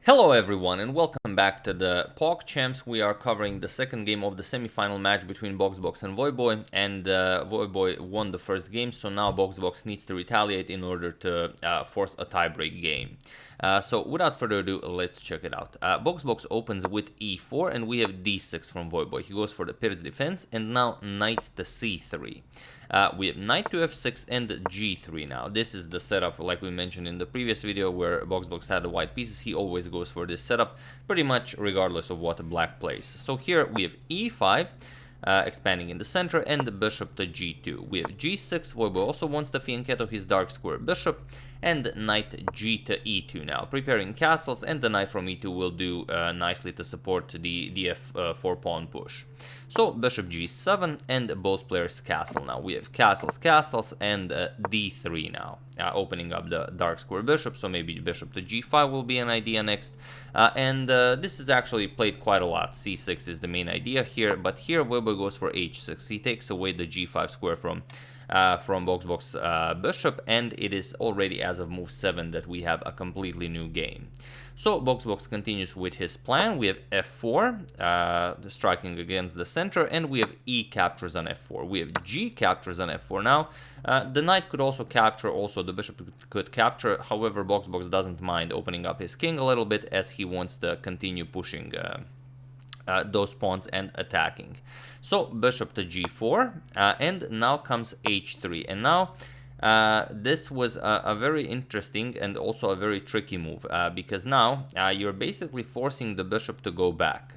Hello everyone and welcome back to the Pogchamps. We are covering the second game of the semi-final match between BoxBox and Voyboy, and Voyboy won the first game, so now BoxBox needs to retaliate in order to force a tiebreak game. So without further ado, let's check it out. BoxBox opens with e4 and we have d6 from Voyboy. He goes for the Pirc Defense and now knight to c3. We have knight to f6 and g3 now. This is the setup like we mentioned in the previous video where BoxBox had the white pieces. He always goes for this setup pretty much regardless of what black plays. So here we have e5. Expanding in the center, and the bishop to g2. We have g6, Voyboy also wants to fianchetto his dark square bishop, and knight g to e2 now, preparing castles, and the knight from e2 will do nicely to support the f4 pawn push. So bishop g7, and both players castle now. We have castles, and d3 now, opening up the dark square bishop, so maybe bishop to g5 will be an idea next. This is actually played quite a lot. c6 is the main idea here, but here Voyboy goes for h6. He takes away the g5 square from BoxBox bishop, and it is already as of move 7 that we have a completely new game. So BoxBox continues with his plan. We have f4, striking against the center, and we have e captures on f4. We have g captures on f4 now. The knight could also capture, also the bishop could capture. However, BoxBox doesn't mind opening up his king a little bit as he wants to continue pushing those pawns and attacking. So bishop to g4, and now comes h3, and now this was a very interesting and also a very tricky move, because now you're basically forcing the bishop to go back.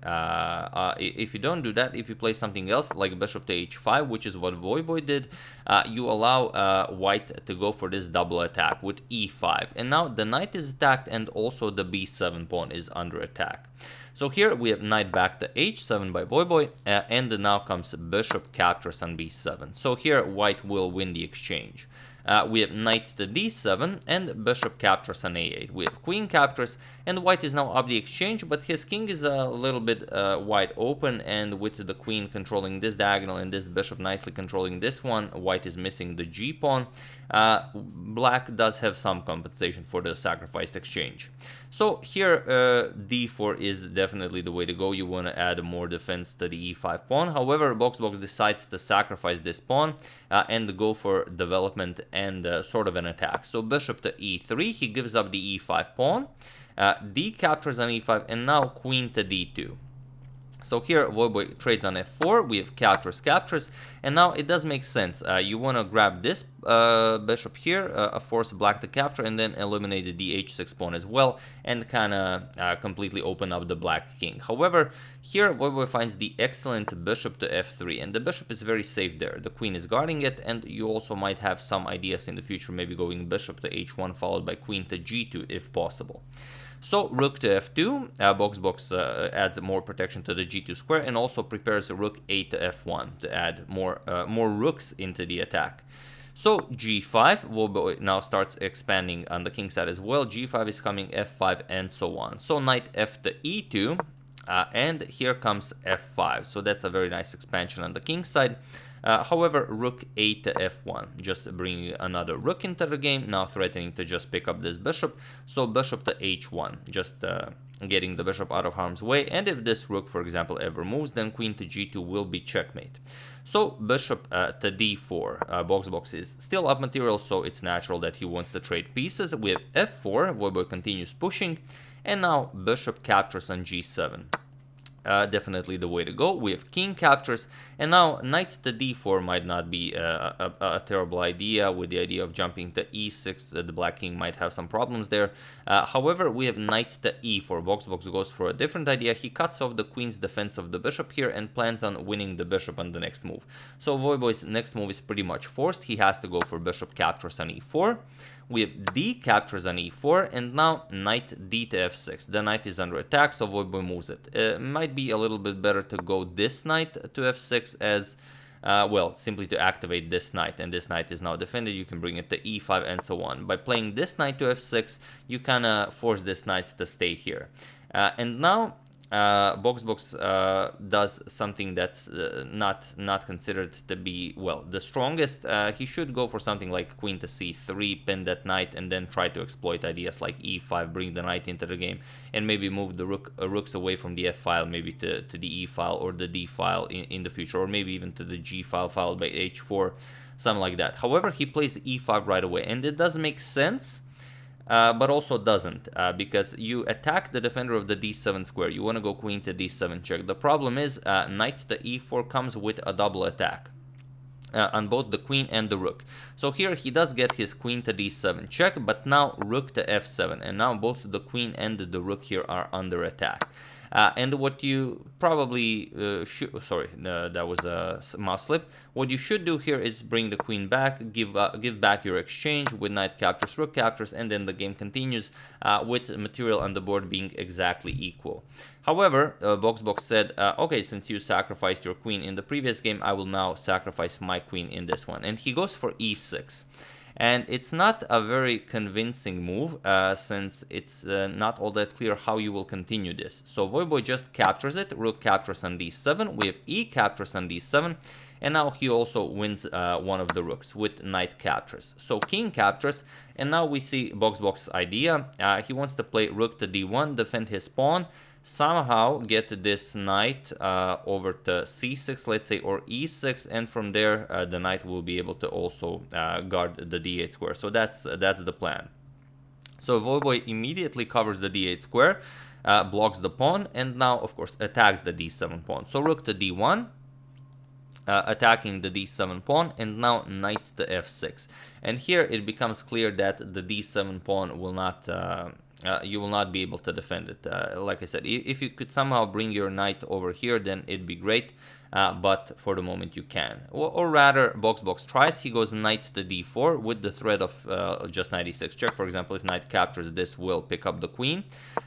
If you don't do that, if you play something else like bishop to h5, which is what Voyboy did, you allow white to go for this double attack with e5, and now the knight is attacked and also the b7 pawn is under attack. So here we have knight back to h7 by Voyboy, and now comes bishop captures on b7. So here white will win the exchange. We have knight to d7 and bishop captures on a8. We have queen captures, and white is now up the exchange, but his king is a little bit wide open, and with the queen controlling this diagonal and this bishop nicely controlling this one, white is missing the g pawn. Black does have some compensation for the sacrificed exchange. So here d4 is definitely the way to go. You want to add more defense to the e5 pawn. However, BoxBox decides to sacrifice this pawn and go for development and sort of an attack. So bishop to e3, he gives up the e5 pawn, d captures on e5, and now queen to d2. So here Voyboy trades on f4, we have captures, and now it does make sense. You want to grab this bishop here, force black to capture, and then eliminate the h6 pawn as well, and kind of completely open up the black king. However, here Voyboy finds the excellent bishop to f3, and the bishop is very safe there. The queen is guarding it, and you also might have some ideas in the future, maybe going bishop to h1 followed by queen to g2 if possible. So rook to f2, BoxBox adds more protection to the g2 square and also prepares rook 8 to f1 to add more rooks into the attack. So g5, Voyboy now starts expanding on the king side as well. g5 is coming, f5, and so on. So knight f to e2, and here comes f5. So that's a very nice expansion on the king side. However, rook 8 to f1, just bringing another rook into the game, now threatening to just pick up this bishop. So bishop to h1, just getting the bishop out of harm's way, and if this rook, for example, ever moves, then queen to g2 will be checkmate. So bishop to d4, BoxBox is still up material, so it's natural that he wants to trade pieces. We have f4, Voyboy continues pushing, and now bishop captures on g7. Definitely the way to go. We have king captures, and now knight to d4 might not be a terrible idea. With the idea of jumping to e6, the black king might have some problems there. However, we have knight to e4. BoxBox goes for a different idea. He cuts off the queen's defense of the bishop here and plans on winning the bishop on the next move. So Voyboy's next move is pretty much forced. He has to go for bishop captures on e4. We have d captures on e4, and now knight d to f6. The knight is under attack, so Voyboy moves it. It might be a little bit better to go this knight to f6 as, well, simply to activate this knight, and this knight is now defended. You can bring it to e5 and so on. By playing this knight to f6, you kind of force this knight to stay here. And now BoxBox does something that's not considered to be, well, the strongest. He should go for something like queen to c3, pin that knight, and then try to exploit ideas like e5, bring the knight into the game, and maybe move the rooks away from the f file, maybe to the e file or the d file in the future, or maybe even to the g file followed by h4, something like that. However, he plays e5 right away, and it does make sense. But also doesn't, because you attack the defender of the d7 square. You want to go queen to d7 check. The problem is knight to e4 comes with a double attack on both the queen and the rook. So here he does get his queen to d7 check, but now rook to f7, and now both the queen and the rook here are under attack. And what you probably should, sorry, that was a mouse slip. What you should do here is bring the queen back, give back your exchange with knight captures, rook captures, and then the game continues with material on the board being exactly equal. However, BoxBox said, okay, since you sacrificed your queen in the previous game, I will now sacrifice my queen in this one. And he goes for e6. And it's not a very convincing move, since it's not all that clear how you will continue this. So Voyboy just captures it, rook captures on d7, we have e captures on d7, and now he also wins one of the rooks with knight captures. So king captures, and now we see BoxBox idea. He wants to play rook to d1, defend his pawn, somehow get this knight over to c6, let's say, or e6, and from there the knight will be able to also guard the d8 square. So that's the plan. So Voyboy immediately covers the d8 square, blocks the pawn, and now of course attacks the d7 pawn. So rook to d1, attacking the d7 pawn, and now knight to f6. And here it becomes clear that the d7 pawn will not you will not be able to defend it. Like I said, if you could somehow bring your knight over here, then it'd be great, but for the moment you can. Or rather, BoxBox tries. He goes knight to d4 with the threat of just knight e6 check. For example, if knight captures, this will pick up the queen.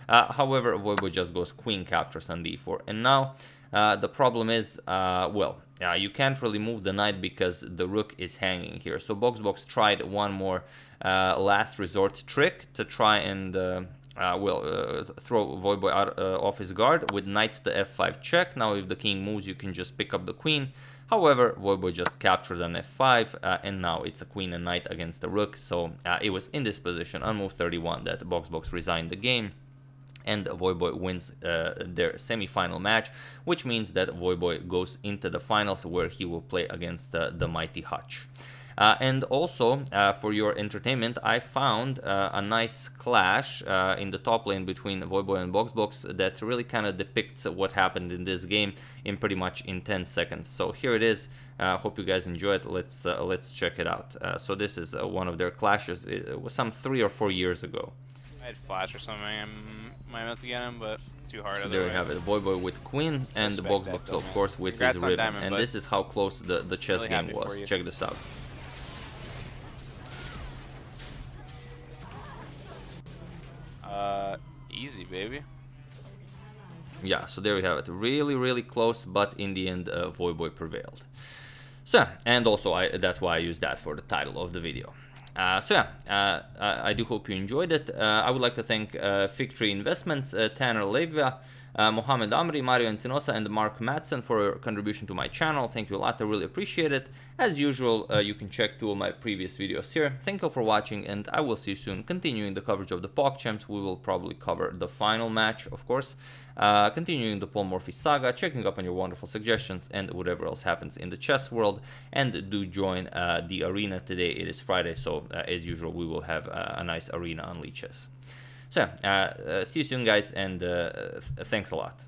However, Voyboy just goes queen captures on d4. And now the problem is, you can't really move the knight because the rook is hanging here. So BoxBox tried one more last resort trick to try and throw Voyboy out off his guard with knight to f5 check. Now if the king moves, you can just pick up the queen. However, Voyboy just captured on f5, and now it's a queen and knight against the rook. So it was in this position on move 31 that BoxBox resigned the game, and Voyboy wins their semi-final match, which means that Voyboy goes into the finals where he will play against the mighty Hutch. And also, for your entertainment, I found a nice clash in the top lane between Voyboy and BoxBox that really kind of depicts what happened in this game in pretty much in 10 seconds. So here it is. Hope you guys enjoy it. Let's check it out. So this is one of their clashes. It was some 3 or 4 years ago. I had flash or something. I might have to get him, but too hard. So there you have it. Voyboy with queen, and the BoxBox, of course, with his ribbon. Diamond, and this is how close the chess game was. Check this out. Easy, baby. Yeah, so there we have it. Really, really close, but in the end, Voyboy prevailed. So, and also, that's why I used that for the title of the video. I do hope you enjoyed it. I would like to thank Nc3 Investments, Tanner Levia, Mohamed Amri, Mario Encinosa, and Mark Madsen for your contribution to my channel. Thank you a lot, I really appreciate it. As usual, you can check 2 of my previous videos here. Thank you for watching, and I will see you soon. Continuing the coverage of the Pogchamps, we will probably cover the final match, of course. Continuing the Polymorphy saga, checking up on your wonderful suggestions, and whatever else happens in the chess world. And do join the arena today. It is Friday, so as usual, we will have a nice arena on Lichess. So, see you soon, guys, and thanks a lot.